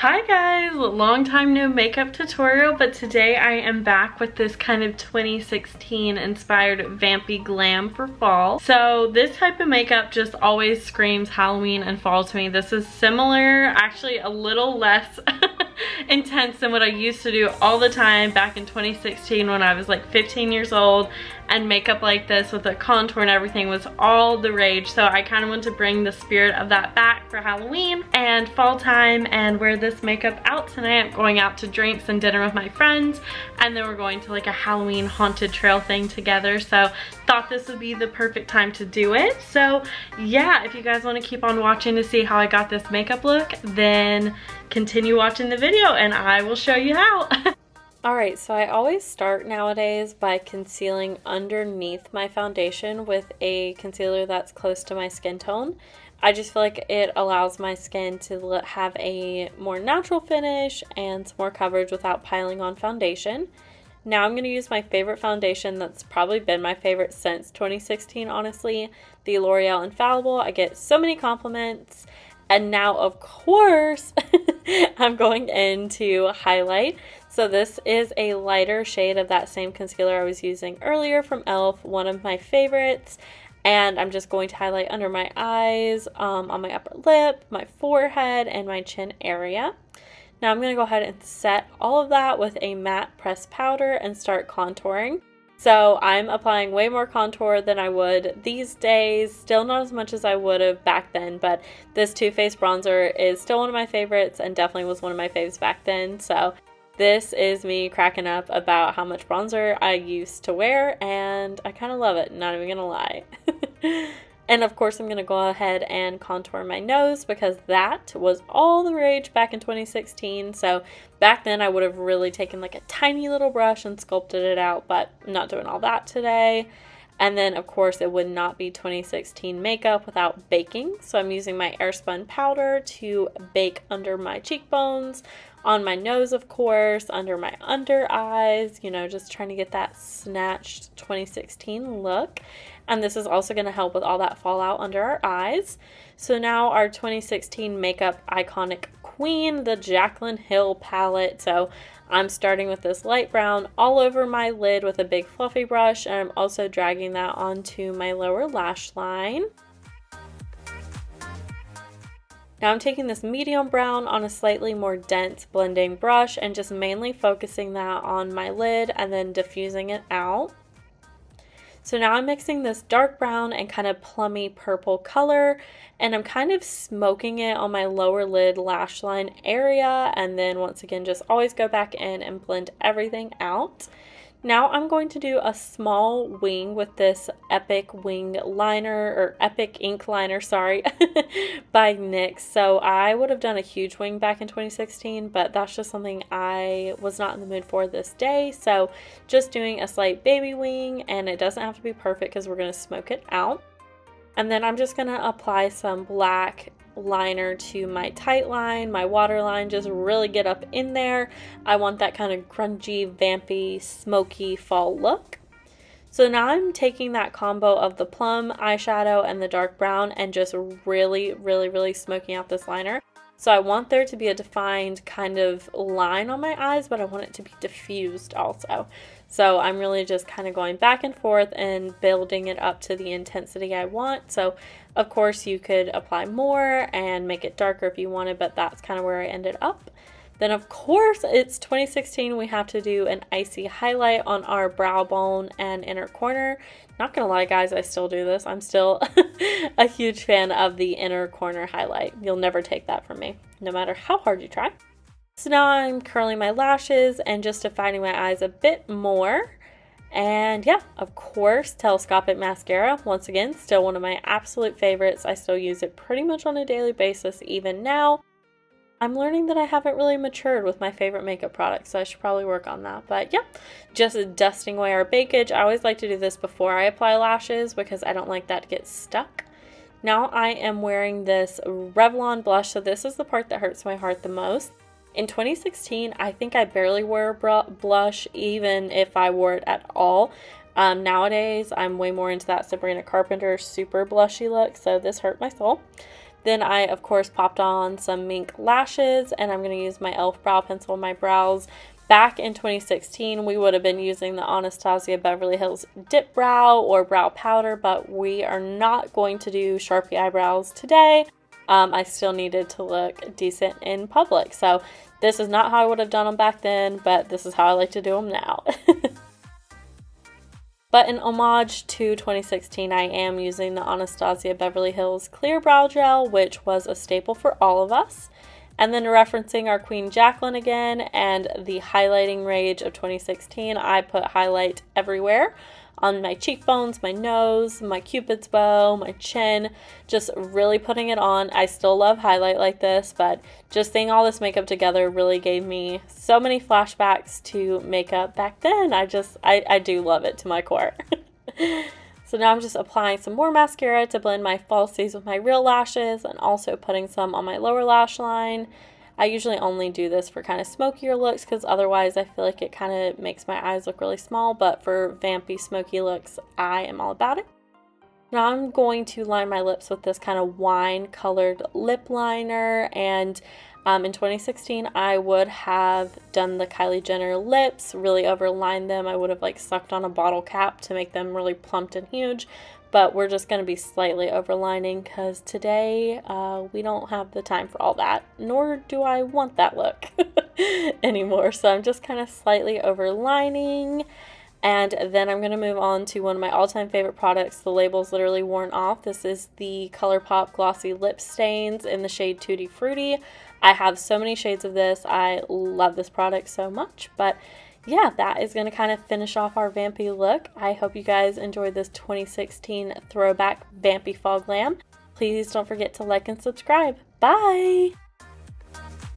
Hi guys, long time no makeup tutorial, but today I am back with this kind of 2016 inspired vampy glam for fall. So this type of makeup just always screams Halloween and fall to me. This is similar, actually a little less intense than what I used to do all the time back in 2016 when I was like 15 years old, and makeup like this with a contour and everything was all the rage. So I kind of want to bring the spirit of that back for Halloween and fall time and wear this makeup out tonight. I'm going out to drinks and dinner with my friends, and then we're going to like a Halloween haunted trail thing together. So thought this would be the perfect time to do it. So yeah, if you guys want to keep on watching to see how I got this makeup look, then continue watching the video and I will show you how. Alright, so I always start nowadays by concealing underneath my foundation with a concealer that's close to my skin tone. I just feel like it allows my skin to have a more natural finish and some more coverage without piling on foundation. Now I'm going to use my favorite foundation that's probably been my favorite since 2016, honestly, the L'Oreal Infallible. I get so many compliments. And now, of course, I'm going into highlight. So this is a lighter shade of that same concealer I was using earlier from e.l.f., one of my favorites. And I'm just going to highlight under my eyes, on my upper lip, my forehead, and my chin area. Now I'm going to go ahead and set all of that with a matte pressed powder and start contouring. So I'm applying way more contour than I would these days, still not as much as I would have back then, but this Too Faced bronzer is still one of my favorites and definitely was one of my faves back then. So this is me cracking up about how much bronzer I used to wear, and I kind of love it, not even gonna lie. And of course I'm going to go ahead and contour my nose because that was all the rage back in 2016. So back then I would have really taken like a tiny little brush and sculpted it out, but I'm not doing all that today. And then of course it would not be 2016 makeup without baking. So I'm using my Airspun powder to bake under my cheekbones, on my nose of course, under my under eyes, you know, just trying to get that snatched 2016 look. And this is also going to help with all that fallout under our eyes. So now our 2016 makeup iconic queen, the Jaclyn Hill palette. So I'm starting with this light brown all over my lid with a big fluffy brush, and I'm also dragging that onto my lower lash line. Now I'm taking this medium brown on a slightly more dense blending brush and just mainly focusing that on my lid and then diffusing it out. So now I'm mixing this dark brown and kind of plummy purple color, and I'm kind of smoking it on my lower lid lash line area, and then once again just always go back in and blend everything out. Now I'm going to do a small wing with this Epic Wing Liner, or Epic Ink Liner, sorry, by NYX. So I would have done a huge wing back in 2016, but that's just something I was not in the mood for this day. So just doing a slight baby wing, and it doesn't have to be perfect because we're going to smoke it out. And then I'm just going to apply some black liner to my tight line, my waterline, just really get up in there. I want that kind of grungy, vampy, smoky fall look. So now I'm taking that combo of the plum eyeshadow and the dark brown and just really smoking out this liner. So I want there to be a defined kind of line on my eyes, but I want it to be diffused also. So I'm really just kind of going back and forth and building it up to the intensity I want. So of course you could apply more and make it darker if you wanted, but that's kind of where I ended up. Then of course it's 2016, we have to do an icy highlight on our brow bone and inner corner. Not gonna lie guys, I still do this. I'm still a huge fan of the inner corner highlight. You'll never take that from me, no matter how hard you try. So now I'm curling my lashes and just defining my eyes a bit more. And yeah, of course, telescopic mascara. Once again, still one of my absolute favorites. I still use it pretty much on a daily basis even now. I'm learning that I haven't really matured with my favorite makeup products, so I should probably work on that. But yeah, just dusting away our bakage. I always like to do this before I apply lashes because I don't like that to get stuck. Now I am wearing this Revlon blush, so this is the part that hurts my heart the most. In 2016, I think I barely wore blush, even if I wore it at all. Nowadays, I'm way more into that Sabrina Carpenter super blushy look, so this hurt my soul. Then I, of course, popped on some mink lashes, and I'm going to use my e.l.f. brow pencil on my brows. Back in 2016, we would have been using the Anastasia Beverly Hills Dip Brow or brow powder, but we are not going to do Sharpie eyebrows today. I still needed to look decent in public, so this is not how I would have done them back then, but this is how I like to do them now. But in homage to 2016, I am using the Anastasia Beverly Hills Clear Brow Gel, which was a staple for all of us. And then referencing our Queen Jacqueline again and the highlighting rage of 2016, I put highlight everywhere. On my cheekbones, my nose, my cupid's bow, my chin, just really putting it on. I still love highlight like this, but just seeing all this makeup together really gave me so many flashbacks to makeup back then. I do love it to my core. So now I'm just applying some more mascara to blend my falsies with my real lashes and also putting some on my lower lash line. I usually only do this for kind of smokier looks because otherwise I feel like it kind of makes my eyes look really small, but for vampy smoky looks, I am all about it. Now I'm going to line my lips with this kind of wine colored lip liner, and in 2016 I would have done the Kylie Jenner lips, really overlined them. I would have like sucked on a bottle cap to make them really plumped and huge, but we're just going to be slightly overlining because today we don't have the time for all that, nor do I want that look anymore. So I'm just kind of slightly overlining. And then I'm going to move on to one of my all-time favorite products. The label's literally worn off. This is the ColourPop Glossy Lip Stains in the shade Tutti Frutti. I have so many shades of this. I love this product so much. But yeah, that is going to kind of finish off our vampy look. I hope you guys enjoyed this 2016 throwback vampy fall glam. Please don't forget to like and subscribe. Bye!